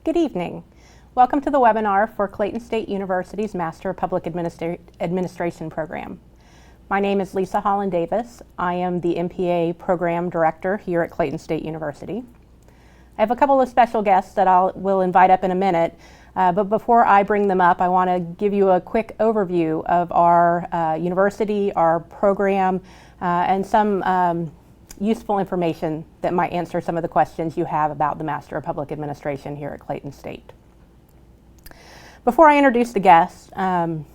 Good evening. Welcome to the webinar for Clayton State University's Master of Public Administration program. My name is Lisa Holland Davis. I am the MPA Program Director here at Clayton State University. I have a couple of special guests that will invite up in a minute, but before I bring them up, I want to give you a quick overview of our university, our program, and some useful information that might answer some of the questions you have about the Master of Public Administration here at Clayton State. Before I introduce the guests, actually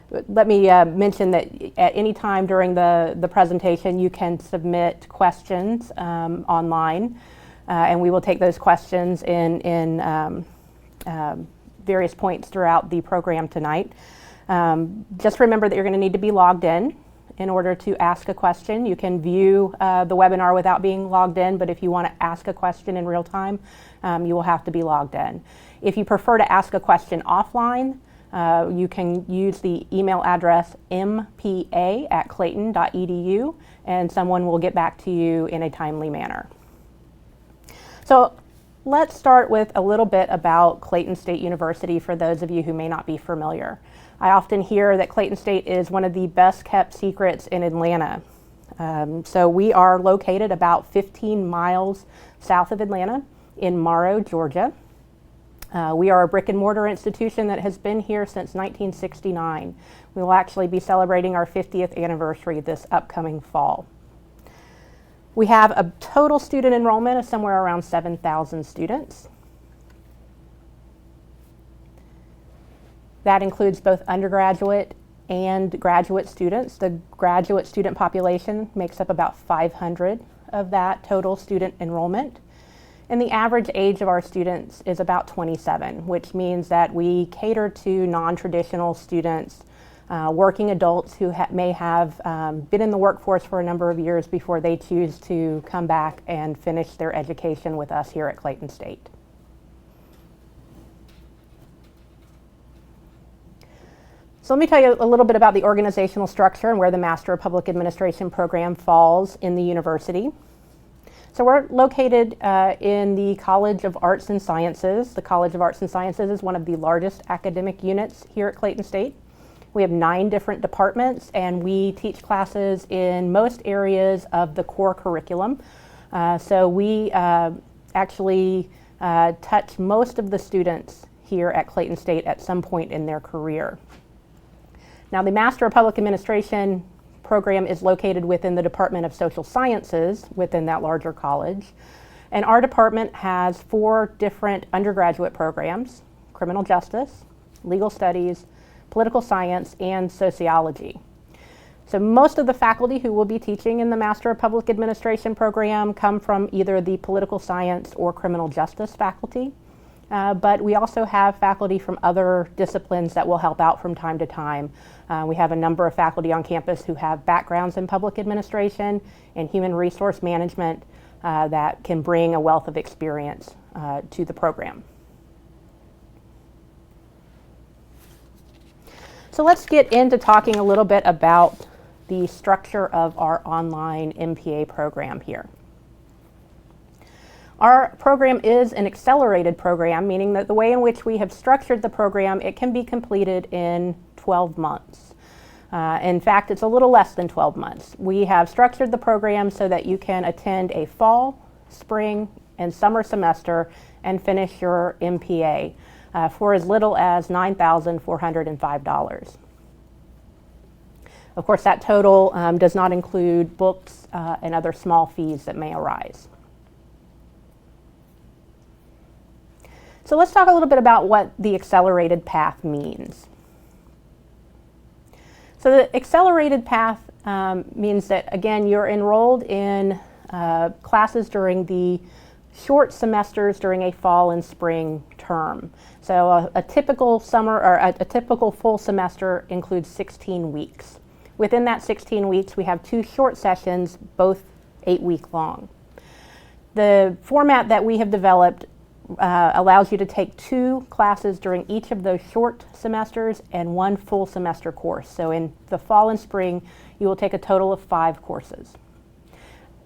let me mention that at any time during the presentation you can submit questions online, and we will take those questions in various points throughout the program tonight. Just remember that you're going to need to be logged in order to ask a question. You can view the webinar without being logged in, but if you want to ask a question in real time, you will have to be logged in. If you prefer to ask a question offline, you can use the email address mpa@clayton.edu, and someone will get back to you in a timely manner. So let's start with a little bit about Clayton State University for those of you who may not be familiar. I often hear that Clayton State is one of the best kept secrets in Atlanta. So we are located about 15 miles south of Atlanta in Morrow, Georgia. We are a brick and mortar institution that has been here since 1969. We will actually be celebrating our 50th anniversary this upcoming fall. We have a total student enrollment of somewhere around 7,000 students. That includes both undergraduate and graduate students. The graduate student population makes up about 500 of that total student enrollment. And the average age of our students is about 27, which means that we cater to non-traditional students, working adults who may have been in the workforce for a number of years before they choose to come back and finish their education with us here at Clayton State. So let me tell you a little bit about the organizational structure and where the Master of Public Administration program falls in the university. So we're located in the College of Arts and Sciences. The College of Arts and Sciences is one of the largest academic units here at Clayton State. We have 9 different departments, and we teach classes in most areas of the core curriculum. So we actually touch most of the students here at Clayton State at some point in their career. Now, the Master of Public Administration program is located within the Department of Social Sciences within that larger college. And our department has 4 different undergraduate programs: criminal justice, legal studies, political science, and sociology. So most of the faculty who will be teaching in the Master of Public Administration program come from either the political science or criminal justice faculty. But we also have faculty from other disciplines that will help out from time to time. We have a number of faculty on campus who have backgrounds in public administration and human resource management that can bring a wealth of experience to the program. So let's get into talking a little bit about the structure of our online MPA program here. Our program is an accelerated program, meaning that the way in which we have structured the program, it can be completed in 12 months. In fact, it's a little less than 12 months. We have structured the program so that you can attend a fall, spring, and summer semester and finish your MPA for as little as $9,405. Of course, that total does not include books and other small fees that may arise. So let's talk a little bit about what the accelerated path means. So the accelerated path means that, again, you're enrolled in classes during the short semesters during a fall and spring term. So a typical summer or a typical full semester includes 16 weeks. Within that 16 weeks, we have 2 short sessions, both 8-week long. The format that we have developed allows you to take 2 classes during each of those short semesters and 1 full semester course. So in the fall and spring, you will take a total of 5 courses.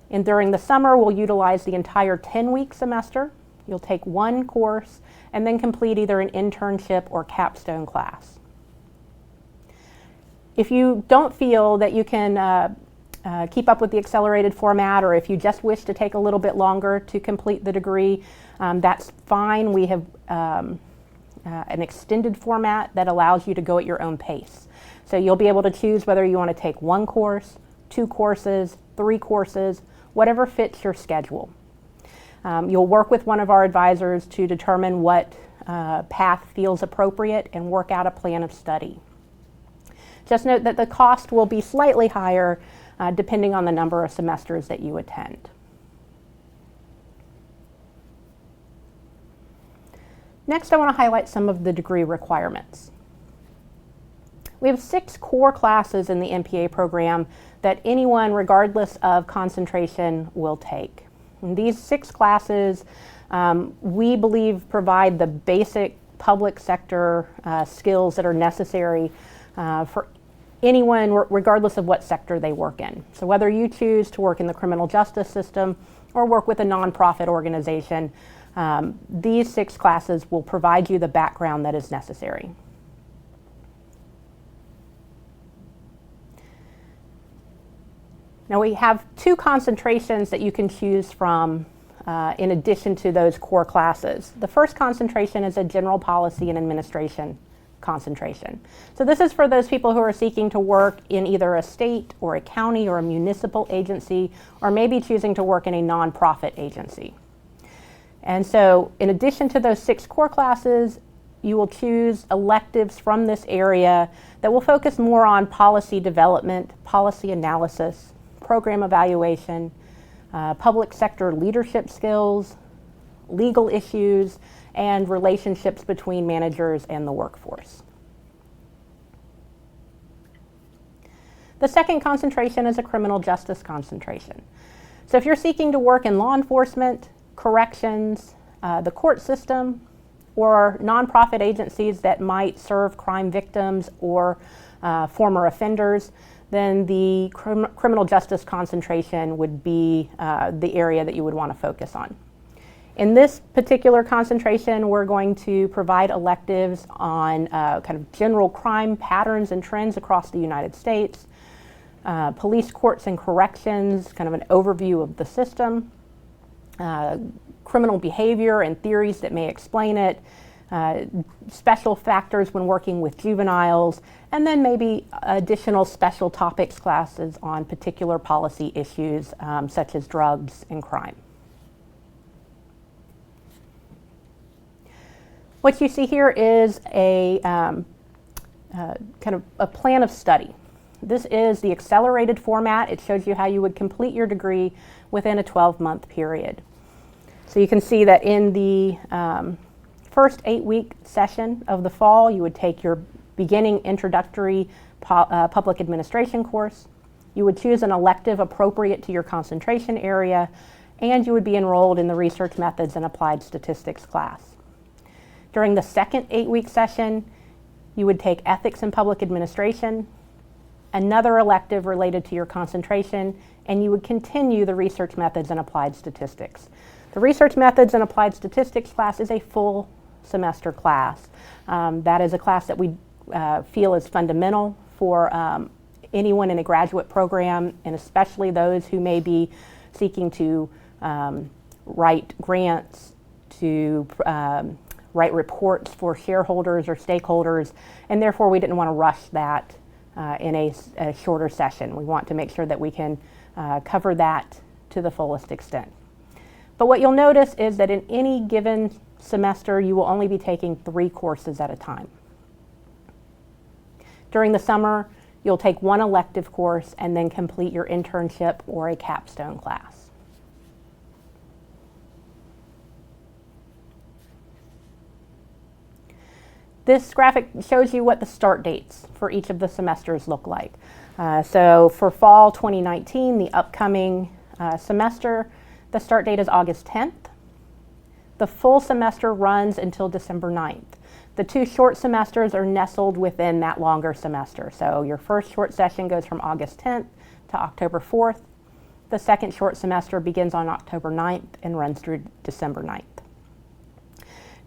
And during the summer, we'll utilize the entire 10-week semester You'll take one course and then complete either an internship or capstone class. If you don't feel that you can keep up with the accelerated format, or if you just wish to take a little bit longer to complete the degree, that's fine. We have an extended format that allows you to go at your own pace. So you'll be able to choose whether you want to take one course, 2 courses, 3 courses, whatever fits your schedule. You'll work with one of our advisors to determine what path feels appropriate and work out a plan of study. Just note that the cost will be slightly higher depending on the number of semesters that you attend. Next, I want to highlight some of the degree requirements. We have 6 core classes in the MPA program that anyone, regardless of concentration, will take. And these 6 classes, we believe, provide the basic public sector skills that are necessary for anyone, regardless of what sector they work in. So whether you choose to work in the criminal justice system or work with a nonprofit organization, these 6 classes will provide you the background that is necessary. Now we have 2 concentrations that you can choose from in addition to those core classes. The first concentration is a general policy and administration concentration. So this is for those people who are seeking to work in either a state or a county or a municipal agency, or maybe choosing to work in a nonprofit agency. And so in addition to those 6 core classes, you will choose electives from this area that will focus more on policy development, policy analysis, program evaluation, public sector leadership skills, legal issues, and relationships between managers and the workforce. The second concentration is a criminal justice concentration. So if you're seeking to work in law enforcement, corrections, the court system, or nonprofit agencies that might serve crime victims or former offenders, then the criminal justice concentration would be the area that you would want to focus on. In this particular concentration, we're going to provide electives on kind of general crime patterns and trends across the United States, police, courts, and corrections, kind of an overview of the system, criminal behavior and theories that may explain it, special factors when working with juveniles, and then maybe additional special topics classes on particular policy issues such as drugs and crime. What you see here is a kind of a plan of study. This is the accelerated format. It shows you how you would complete your degree within a 12-month period. So you can see that in the first 8-week session of the fall, you would take your beginning introductory public administration course. You would choose an elective appropriate to your concentration area, and you would be enrolled in the research methods and applied statistics class. During the second 8-week session, you would take ethics and public administration, another elective related to your concentration, and you would continue the research methods and applied statistics. The research methods and applied statistics class is a full semester class. That is a class that we feel is fundamental for anyone in a graduate program, and especially those who may be seeking to write grants, to write reports for shareholders or stakeholders, and therefore we didn't want to rush that in a shorter session. We want to make sure that we can cover that to the fullest extent. But what you'll notice is that in any given semester, you will only be taking 3 courses at a time. During the summer, you'll take 1 elective course and then complete your internship or a capstone class. This graphic shows you what the start dates for each of the semesters look like. So for fall 2019, the upcoming semester, the start date is August 10th. The full semester runs until December 9th. The 2 short semesters are nestled within that longer semester. So your first short session goes from August 10th to October 4th. The second short semester begins on October 9th and runs through December 9th.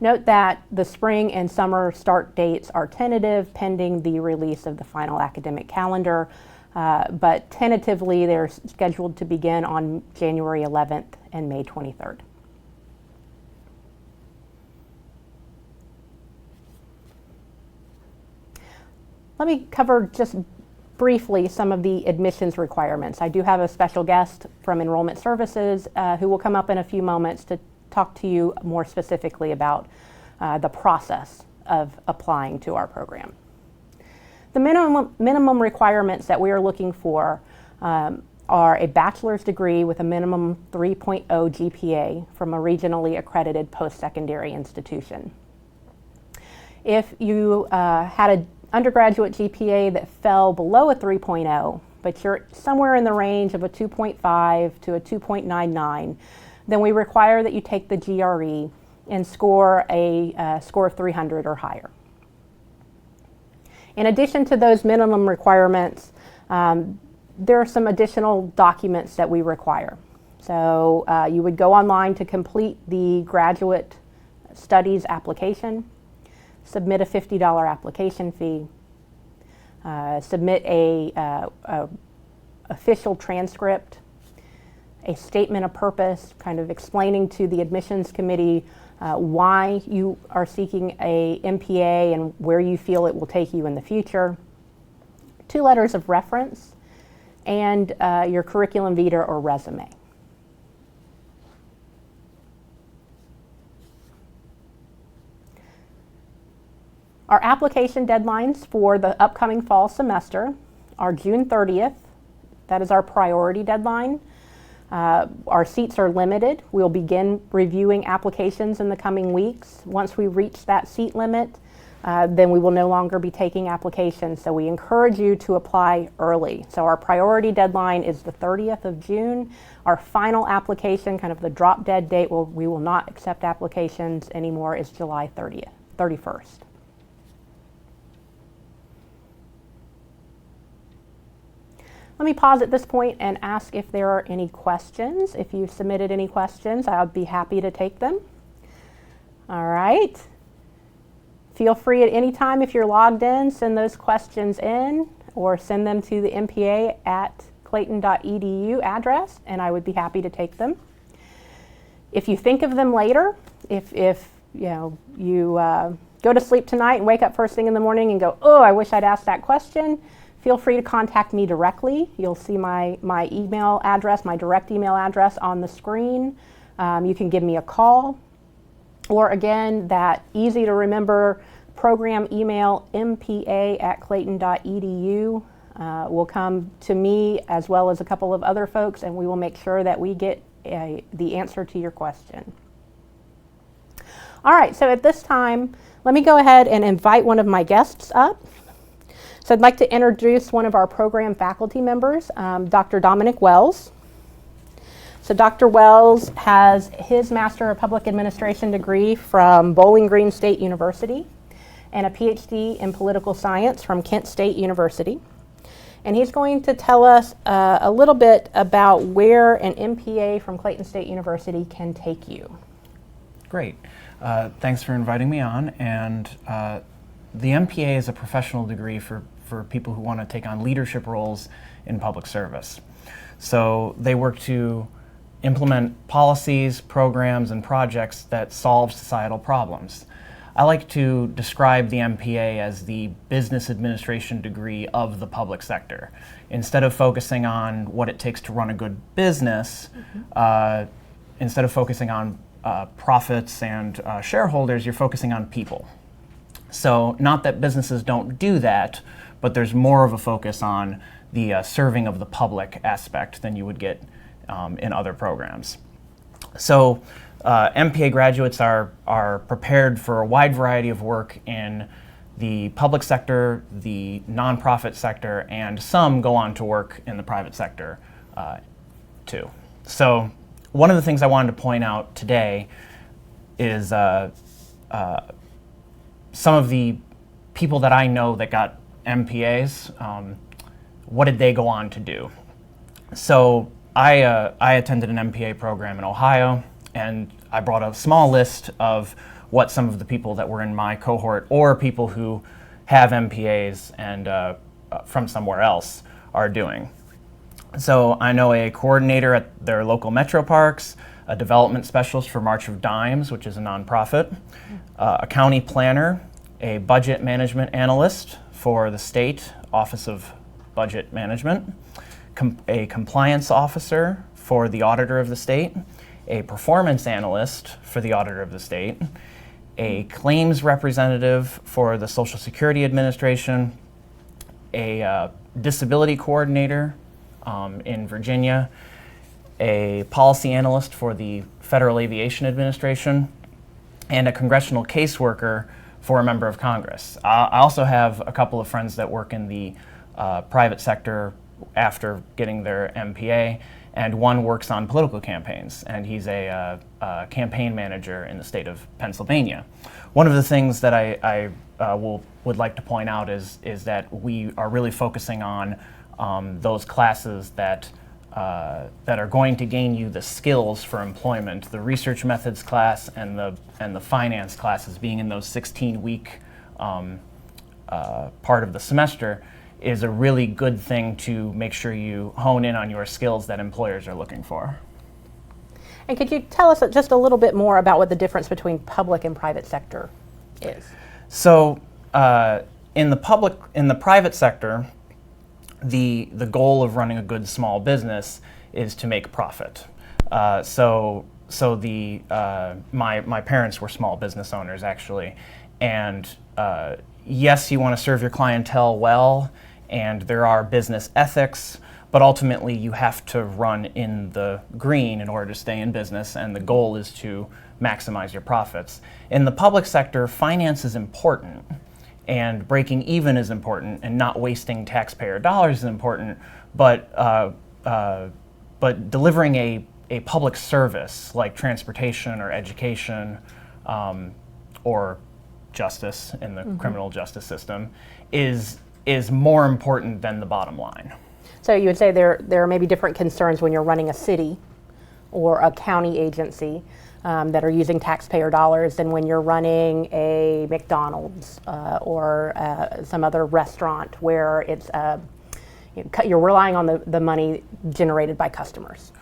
Note that the spring and summer start dates are tentative pending the release of the final academic calendar, but tentatively they're scheduled to begin on January 11th and May 23rd. Let me cover just briefly some of the admissions requirements. I do have a special guest from Enrollment Services who will come up in a few moments to talk to you more specifically about the process of applying to our program. The minimum requirements that we are looking for are a bachelor's degree with a minimum 3.0 GPA from a regionally accredited post-secondary institution. If you had an undergraduate GPA that fell below a 3.0, but you're somewhere in the range of a 2.5 to a 2.99, then we require that you take the GRE and score a score of 300 or higher. In addition to those minimum requirements, there are some additional documents that we require. So you would go online to complete the graduate studies application, submit a $50 application fee, submit a official transcript, a statement of purpose, kind of explaining to the admissions committee why you are seeking a MPA and where you feel it will take you in the future, 2 letters of reference, and your curriculum vitae or resume. Our application deadlines for the upcoming fall semester are June 30th. That is our priority deadline. Our seats are limited. We'll begin reviewing applications in the coming weeks. Once we reach that seat limit, then we will no longer be taking applications. So we encourage you to apply early. So our priority deadline is the 30th of June. Our final application, kind of the drop dead date, we will not accept applications anymore, is July 31st. Let me pause at this point and ask if there are any questions. If you submitted any questions, I'll be happy to take them. All right. Feel free at any time, if you're logged in, send those questions in or send them to the mpa@clayton.edu address, and I would be happy to take them. If you think of them later, if you go to sleep tonight and wake up first thing in the morning and go, oh, I wish I'd asked that question, feel free to contact me directly. You'll see my email address, my direct email address on the screen. You can give me a call. Or again, that easy to remember program email, mpa@clayton.edu, will come to me as well as a couple of other folks, and we will make sure that we get the answer to your question. All right, so at this time, let me go ahead and invite one of my guests up. So I'd like to introduce one of our program faculty members, Dr. Dominic Wells. So Dr. Wells has his Master of Public Administration degree from Bowling Green State University and a PhD in Political Science from Kent State University. And he's going to tell us a little bit about where an MPA from Clayton State University can take you. Great. Thanks for inviting me on. And the MPA is a professional degree for people who want to take on leadership roles in public service. So they work to implement policies, programs, and projects that solve societal problems. I like to describe the MPA as the business administration degree of the public sector. Instead of focusing on what it takes to run a good business, instead of focusing on profits and shareholders, you're focusing on people. So not that businesses don't do that, but there's more of a focus on the serving of the public aspect than you would get in other programs. So MPA graduates are prepared for a wide variety of work in the public sector, the nonprofit sector, and some go on to work in the private sector too. So one of the things I wanted to point out today is some of the people that I know that got MPAs, what did they go on to do? So I attended an MPA program in Ohio. And I brought a small list of what some of the people that were in my cohort or people who have MPAs and from somewhere else are doing. So I know a coordinator at their local metro parks, a development specialist for March of Dimes, which is a nonprofit, a county planner, a budget management analyst for the state Office of Budget Management, a compliance officer for the auditor of the state, a performance analyst for the auditor of the state, a claims representative for the Social Security Administration, a disability coordinator in Virginia, a policy analyst for the Federal Aviation Administration, and a congressional caseworker for a member of Congress. I also have a couple of friends that work in the private sector after getting their MPA, and one works on political campaigns, and he's a campaign manager in the state of Pennsylvania. One of the things that I would like to point out is that we are really focusing on those classes that are going to gain you the skills for employment. The research methods class and the finance classes being in those 16-week part of the semester is a really good thing to make sure you hone in on your skills that employers are looking for. And could you tell us just a little bit more about what the difference between public and private sector is? So in the private sector, the goal of running a good small business is to make profit. So my parents were small business owners actually, and yes, you want to serve your clientele well, and there are business ethics, but ultimately you have to run in the green in order to stay in business, and the goal is to maximize your profits. In the public sector, finance is important, and breaking even is important, and not wasting taxpayer dollars is important, but delivering a public service like transportation or education or justice in the criminal justice system is more important than the bottom line. So you would say there are maybe different concerns when you're running a city or a county agency that are using taxpayer dollars than when you're running a McDonald's or some other restaurant where it's you're relying on the money generated by customers.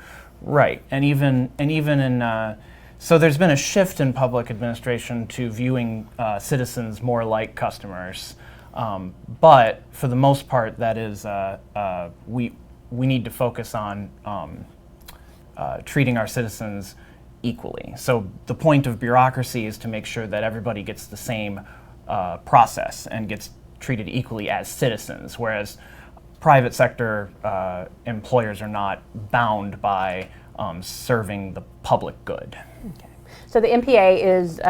Right, and even in so there's been a shift in public administration to viewing citizens more like customers, but for the most part, that is we need to focus on treating our citizens equally. So the point of bureaucracy is to make sure that everybody gets the same process and gets treated equally as citizens, whereas private sector employers are not bound by serving the public good. Okay. So the MPA is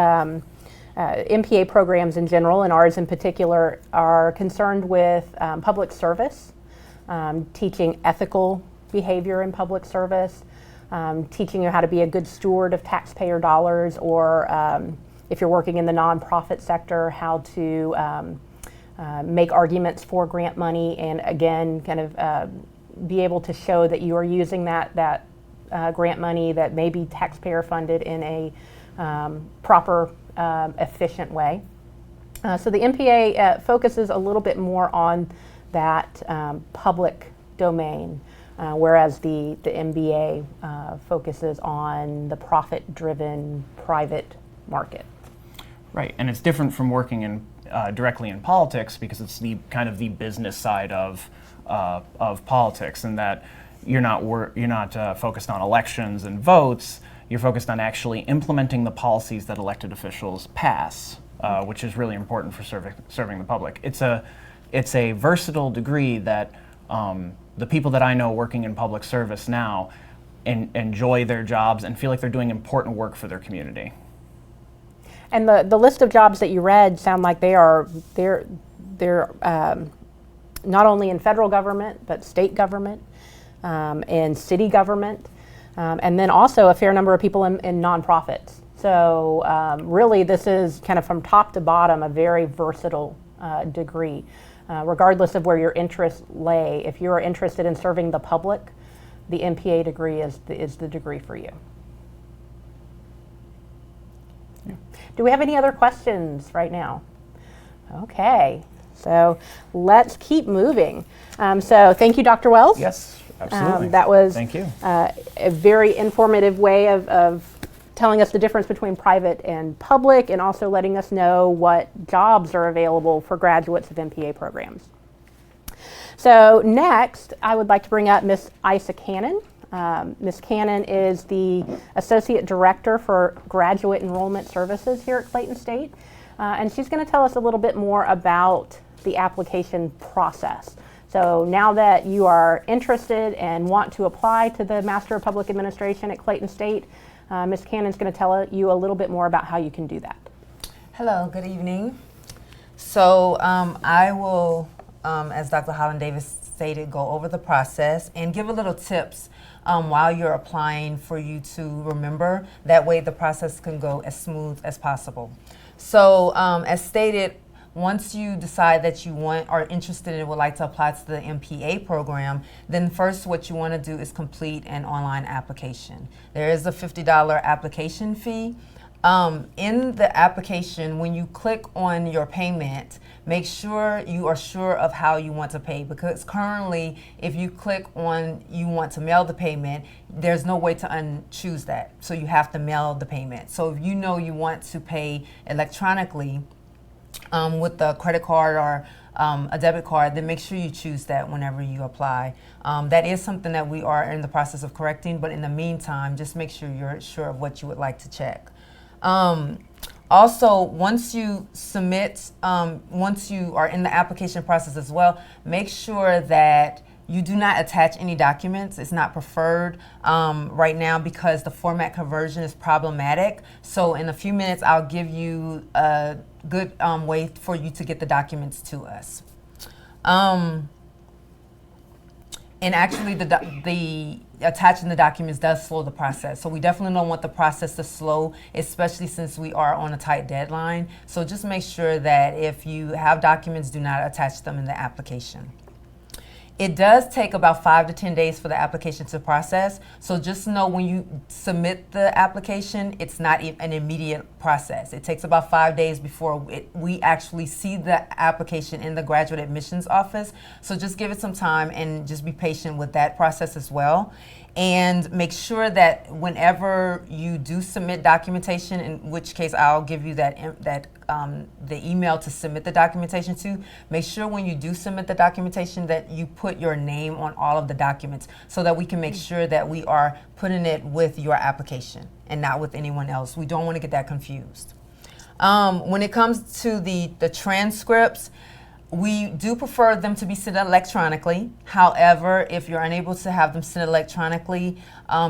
MPA programs in general, and ours in particular, are concerned with public service, teaching ethical behavior in public service, teaching you how to be a good steward of taxpayer dollars, or if you're working in the nonprofit sector, how to make arguments for grant money, and again, kind of be able to show that you are using that grant money that may be taxpayer funded in a proper, efficient way. So the MPA focuses a little bit more on that public domain, whereas the MBA focuses on the profit-driven private market. Right, and it's different from working in directly in politics because it's the kind of the business side of politics, and that you're not focused on elections and votes. You're focused on actually implementing the policies that elected officials pass, which is really important for serving the public. It's a versatile degree that the people that I know working in public service now enjoy their jobs and feel like they're doing important work for their community. And the list of jobs that you read sound like they're not only in federal government but state government and city government, and then also a fair number of people in nonprofits. So really, this is kind of from top to bottom a very versatile degree. Regardless of where your interests lay, if you are interested in serving the public, the MPA degree is the degree for you. Do we have any other questions right now? Okay, so let's keep moving. So thank you, Dr. Wells. Yes, absolutely. That was Thank you. A very informative way of telling us the difference between private and public, and also letting us know what jobs are available for graduates of MPA programs. So next, I would like to bring up Miss Isa Cannon. Ms. Cannon is the Associate Director for Graduate Enrollment Services here at Clayton State, and she's going to tell us a little bit more about the application process. So now that you are interested and want to apply to the Master of Public Administration at Clayton State, Ms. Cannon's going to tell you a little bit more about how you can do that. Hello, good evening. So I will, as Dr. Holland Davis stated, go over the process and give a little tips while you're applying for you to remember. That way the process can go as smooth as possible. So as stated, once you decide that you are interested and would like to apply to the MPA program, then first what you want to do is complete an online application. There is a $50 application fee. In the application, when you click on your payment, make sure you are sure of how you want to pay, because currently if you click on you want to mail the payment, there's no way to unchoose that. So you have to mail the payment. So if you know you want to pay electronically with a credit card or a debit card, then make sure you choose that whenever you apply. That is something that we are in the process of correcting, but in the meantime, just make sure you're sure of what you would like to check. Also, once you submit, once you are in the application process as well, make sure that you do not attach any documents. It's not preferred right now because the format conversion is problematic. So in a few minutes, I'll give you a good way for you to get the documents to us. And actually, the attaching the documents does slow the process. So we definitely don't want the process to slow, especially since we are on a tight deadline. So just make sure that if you have documents, do not attach them in the application. It does take about 5 to 10 days for the application to process. So just know when you submit the application, it's not an immediate process. It takes about 5 days before we actually see the application in the graduate admissions office. So just give it some time and just be patient with that process as well. And make sure that whenever you do submit documentation, in which case I'll give you the email to submit the documentation to, make sure when you do submit the documentation that you put your name on all of the documents so that we can make sure that we are putting it with your application and not with anyone else. We don't want to get that confused. When it comes to the transcripts, we do prefer them to be sent electronically. However, if you're unable to have them sent electronically,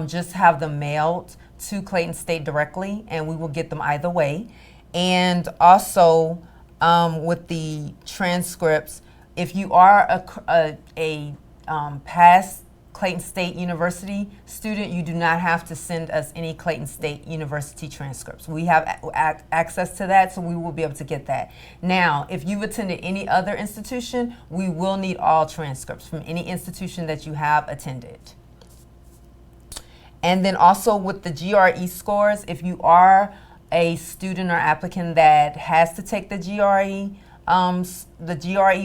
just have them mailed to Clayton State directly, and we will get them either way. And also, with the transcripts, if you are a past Clayton State University student, you do not have to send us any Clayton State University transcripts. We have access to that, so we will be able to get that. Now, if you've attended any other institution, we will need all transcripts from any institution that you have attended. And then also with the GRE scores, if you are a student or applicant that has to take the GRE,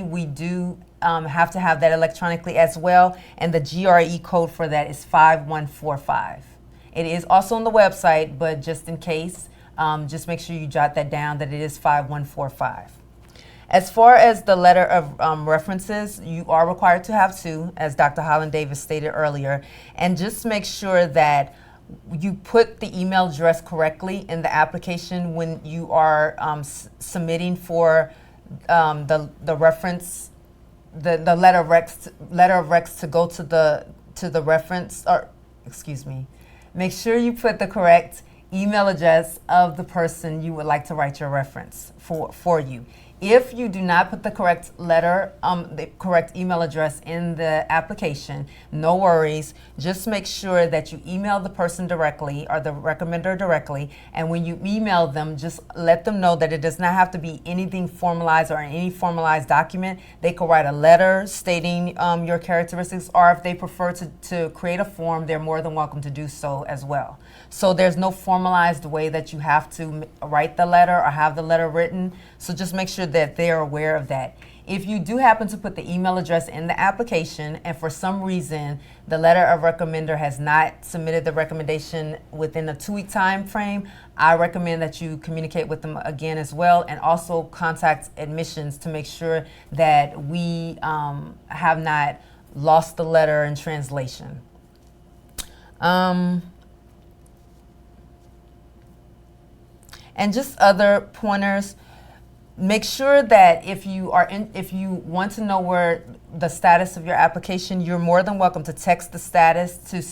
we do have to have that electronically as well, and the GRE code for that is 5145. It is also on the website, but just in case, just make sure you jot that down, that it is 5145. As far as the letter of references, you are required to have 2, as Dr. Holland Davis stated earlier, and just make sure that you put the email address correctly in the application when you are submitting for the reference, the letter of recs to go to the reference, or excuse me, make sure you put the correct email address of the person you would like to write your reference for you. If you do not put the correct letter, the correct email address in the application, no worries. Just make sure that you email the person directly or the recommender directly. And when you email them, just let them know that it does not have to be anything formalized or any formalized document. They could write a letter stating your characteristics, or if they prefer to create a form, they're more than welcome to do so as well. So there's no formalized way that you have to write the letter or have the letter written. So just make sure that they're aware of that. If you do happen to put the email address in the application and for some reason the letter of recommender has not submitted the recommendation within a 2-week time frame, I recommend that you communicate with them again as well, and also contact admissions to make sure that we have not lost the letter in translation. And just other pointers, make sure that if you want to know where the status of your application, you're more than welcome to text the status to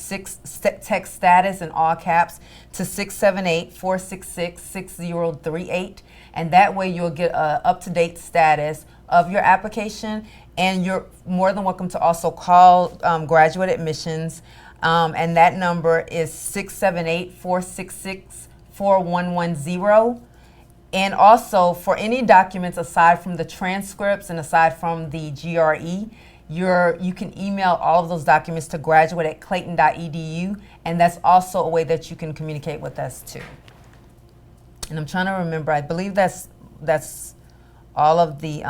text status in all caps to 678-466-6038, and that way you'll get a up-to-date status of your application. And you're more than welcome to also call graduate admissions, and that number is 678-466-4110. And also, for any documents aside from the transcripts and aside from the GRE, you can email all of those documents to graduate@clayton.edu, and that's also a way that you can communicate with us too. And I'm trying to remember, I believe that's all of the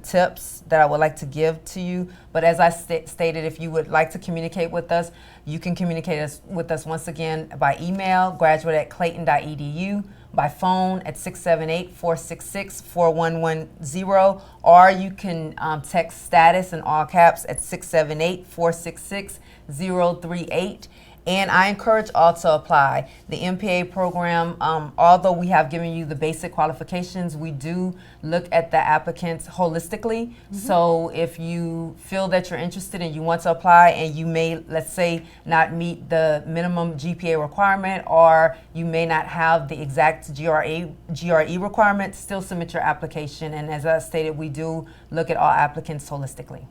tips that I would like to give to you. But as I stated, if you would like to communicate with us, you can communicate with us once again by email, graduate@clayton.edu, by phone at 678-466-4110, or you can text status in all caps at 678-466-038. And I encourage all to apply. The MPA program, although we have given you the basic qualifications, we do look at the applicants holistically. Mm-hmm. So if you feel that you're interested and you want to apply and you may, let's say, not meet the minimum GPA requirement, or you may not have the exact GRE requirement, still submit your application. And as I stated, we do look at all applicants holistically.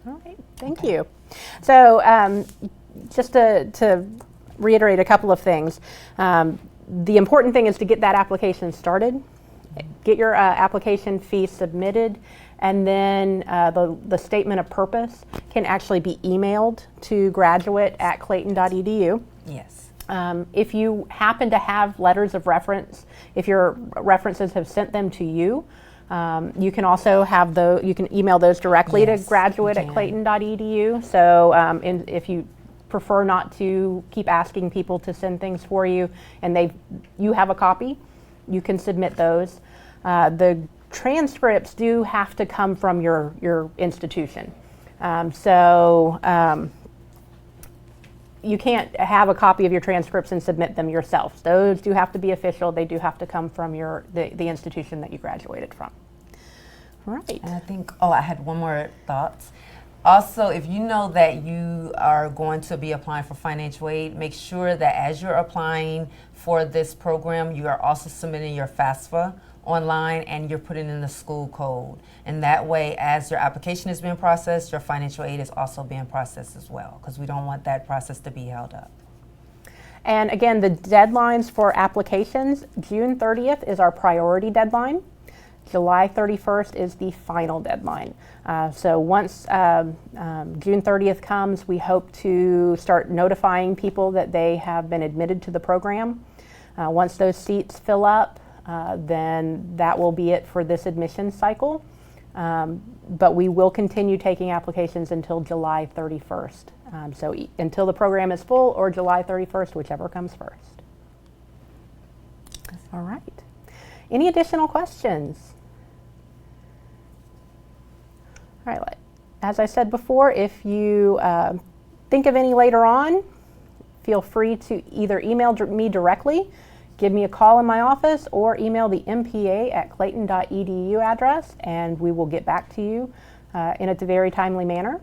All right, thank you. So, just to reiterate a couple of things, the important thing is to get that application started, get your application fee submitted, and then the statement of purpose can actually be emailed to graduate@clayton.edu. Yes. If you happen to have letters of reference, if your references have sent them to you, you can also have you can email those directly to graduate@clayton.edu. So if you prefer not to keep asking people to send things for you and you have a copy, you can submit those. The transcripts do have to come from your institution. You can't have a copy of your transcripts and submit them yourself. Those do have to be official. They do have to come from the institution that you graduated from. Right. And I think, I had one more thought. Also, if you know that you are going to be applying for financial aid, make sure that as you're applying for this program, you are also submitting your FAFSA online and you're putting in the school code. And that way, as your application is being processed, your financial aid is also being processed as well, because we don't want that process to be held up. And again, the deadlines for applications, June 30th is our priority deadline. July 31st is the final deadline. So once June 30th comes, we hope to start notifying people that they have been admitted to the program. Once those seats fill up, then that will be it for this admissions cycle. But we will continue taking applications until July 31st. So until the program is full, or July 31st, whichever comes first. All right. Any additional questions? All right, as I said before, if you think of any later on, feel free to either email me directly, give me a call in my office, or email the mpa@clayton.edu address, and we will get back to you in a very timely manner.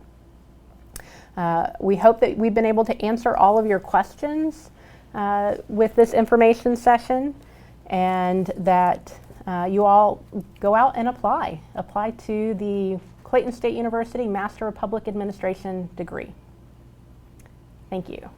We hope that we've been able to answer all of your questions with this information session, and that you all go out and apply. Apply to the Clayton State University Master of Public Administration degree. Thank you.